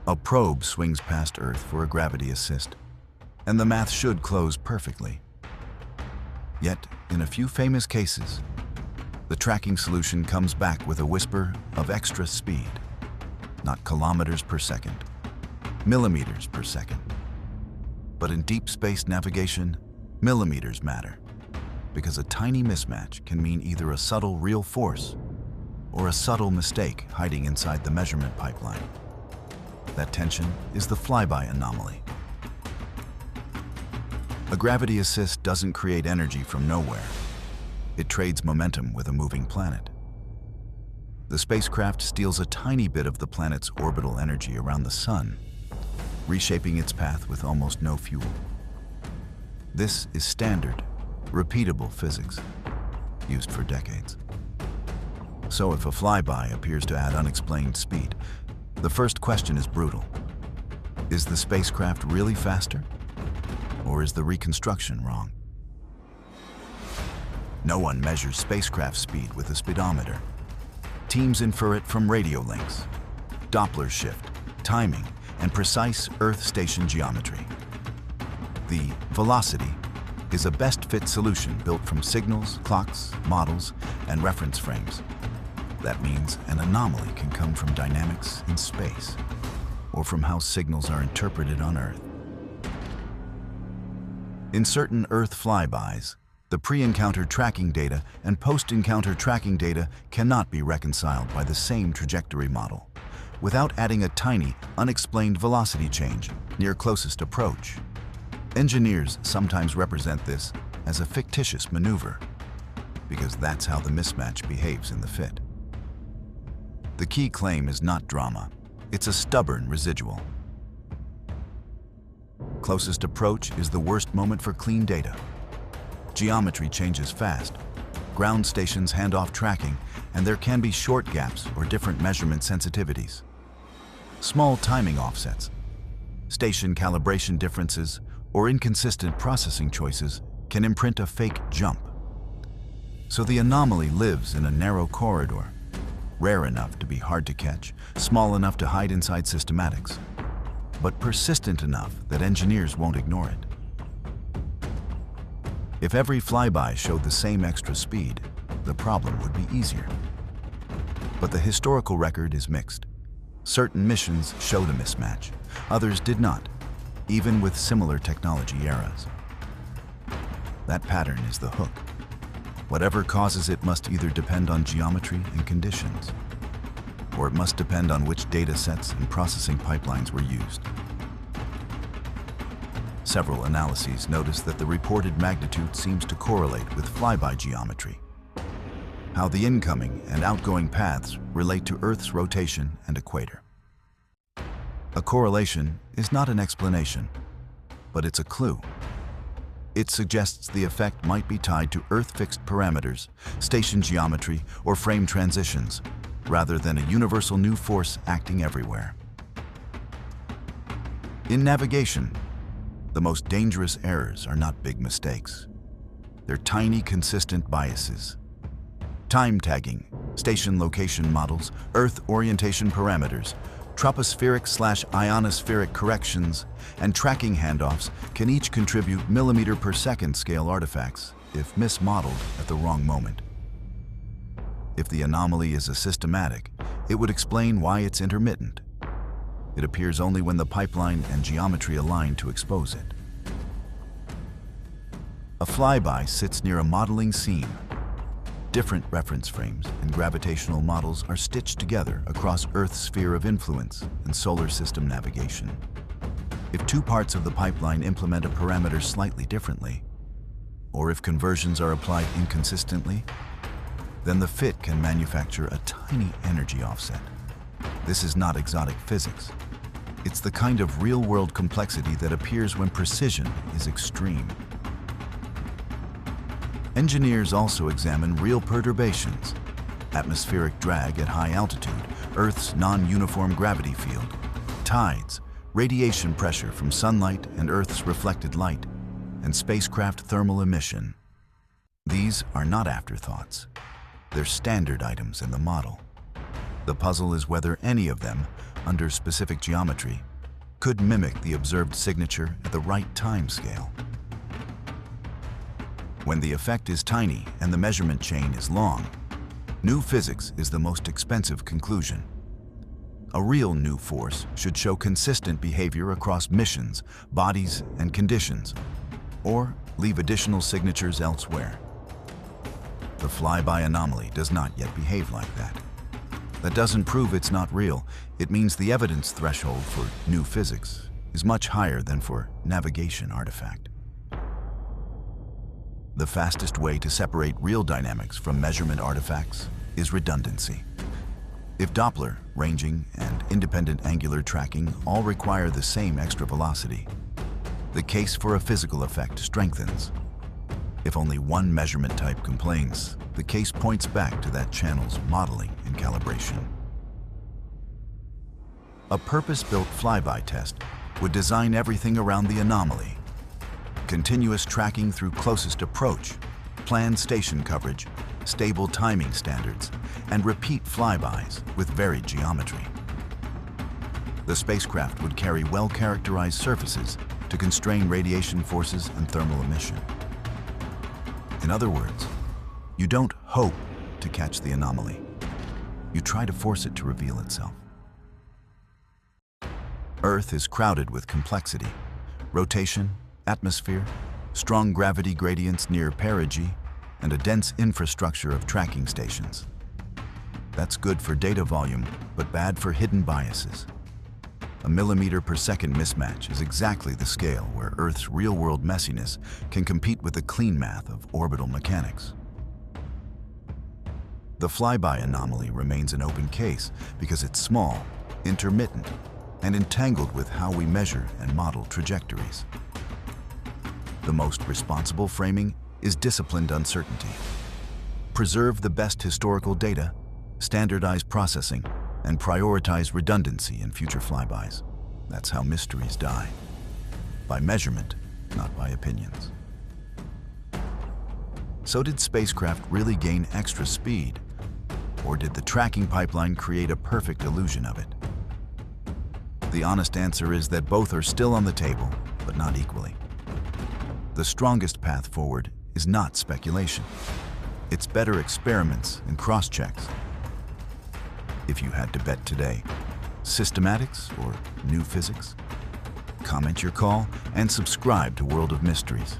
A probe swings past Earth for a gravity assist, and the math should close perfectly. Yet, in a few famous cases, the tracking solution comes back with a whisper of extra speed. Not kilometers per second, millimeters per second. But in deep space navigation, millimeters matter, because a tiny mismatch can mean either a subtle real force or a subtle mistake hiding inside the measurement pipeline. That tension is the Flyby Anomaly. A gravity assist doesn't create energy from nowhere. It trades momentum with a moving planet. The spacecraft steals a tiny bit of the planet's orbital energy around the Sun, reshaping its path with almost no fuel. This is standard, repeatable physics, used for decades. So if a flyby appears to add unexplained speed, the first question is brutal. Is the spacecraft really faster? Or is the reconstruction wrong? No one measures spacecraft speed with a speedometer. Teams infer it from radio links, Doppler shift, timing, and precise Earth station geometry. The velocity is a best-fit solution built from signals, clocks, models, and reference frames. That means an anomaly can come from dynamics in space, or from how signals are interpreted on Earth. In certain Earth flybys, the pre-encounter tracking data and post-encounter tracking data cannot be reconciled by the same trajectory model, without adding a tiny, unexplained velocity change near closest approach. Engineers sometimes represent this as a fictitious maneuver, because that's how the mismatch behaves in the fit. The key claim is not drama, it's a stubborn residual. Closest approach is the worst moment for clean data. Geometry changes fast, ground stations hand off tracking, and there can be short gaps or different measurement sensitivities. Small timing offsets, station calibration differences, or inconsistent processing choices can imprint a fake jump. So the anomaly lives in a narrow corridor, rare enough to be hard to catch, small enough to hide inside systematics, but persistent enough that engineers won't ignore it. If every flyby showed the same extra speed, the problem would be easier. But the historical record is mixed. Certain missions showed a mismatch, others did not, even with similar technology eras. That pattern is the hook. Whatever causes it must either depend on geometry and conditions, or it must depend on which data sets and processing pipelines were used. Several analyses notice that the reported magnitude seems to correlate with flyby geometry, how the incoming and outgoing paths relate to Earth's rotation and equator. A correlation is not an explanation, but it's a clue. It suggests the effect might be tied to Earth-fixed parameters, station geometry, or frame transitions, rather than a universal new force acting everywhere. In navigation, the most dangerous errors are not big mistakes. They're tiny, consistent biases. Time tagging, station location models, Earth orientation parameters, tropospheric/ionospheric corrections, and tracking handoffs can each contribute millimeter per second scale artifacts if mismodeled at the wrong moment. If the anomaly is a systematic, it would explain why it's intermittent. It appears only when the pipeline and geometry align to expose it. A flyby sits near a modeling seam. Different reference frames and gravitational models are stitched together across Earth's sphere of influence and solar system navigation. If two parts of the pipeline implement a parameter slightly differently, or if conversions are applied inconsistently, then the fit can manufacture a tiny energy offset. This is not exotic physics. It's the kind of real-world complexity that appears when precision is extreme. Engineers also examine real perturbations, atmospheric drag at high altitude, Earth's non-uniform gravity field, tides, radiation pressure from sunlight and Earth's reflected light, and spacecraft thermal emission. These are not afterthoughts. They're standard items in the model. The puzzle is whether any of them, under specific geometry could mimic the observed signature at the right time scale. When the effect is tiny and the measurement chain is long, new physics is the most expensive conclusion. A real new force should show consistent behavior across missions, bodies, and conditions, or leave additional signatures elsewhere. The Flyby Anomaly does not yet behave like that. That doesn't prove it's not real. It means the evidence threshold for new physics is much higher than for navigation artifact. The fastest way to separate real dynamics from measurement artifacts is redundancy. If Doppler, ranging, and independent angular tracking all require the same extra velocity, the case for a physical effect strengthens. If only one measurement type complains, the case points back to that channel's modeling and calibration. A purpose-built flyby test would design everything around the anomaly. Continuous tracking through closest approach, planned station coverage, stable timing standards, and repeat flybys with varied geometry. The spacecraft would carry well-characterized surfaces to constrain radiation forces and thermal emission. In other words, you don't hope to catch the anomaly. You try to force it to reveal itself. Earth is crowded with complexity: rotation, atmosphere, strong gravity gradients near perigee, and a dense infrastructure of tracking stations. That's good for data volume, but bad for hidden biases. A millimeter-per-second mismatch is exactly the scale where Earth's real-world messiness can compete with the clean math of orbital mechanics. The Flyby Anomaly remains an open case because it's small, intermittent, and entangled with how we measure and model trajectories. The most responsible framing is disciplined uncertainty. Preserve the best historical data, standardize processing, and prioritize redundancy in future flybys. That's how mysteries die. By measurement, not by opinions. So did spacecraft really gain extra speed? Or did the tracking pipeline create a perfect illusion of it? The honest answer is that both are still on the table, but not equally. The strongest path forward is not speculation. It's better experiments and cross-checks. If you had to bet today, systematics or new physics? Comment your call and subscribe to World of Mysteries.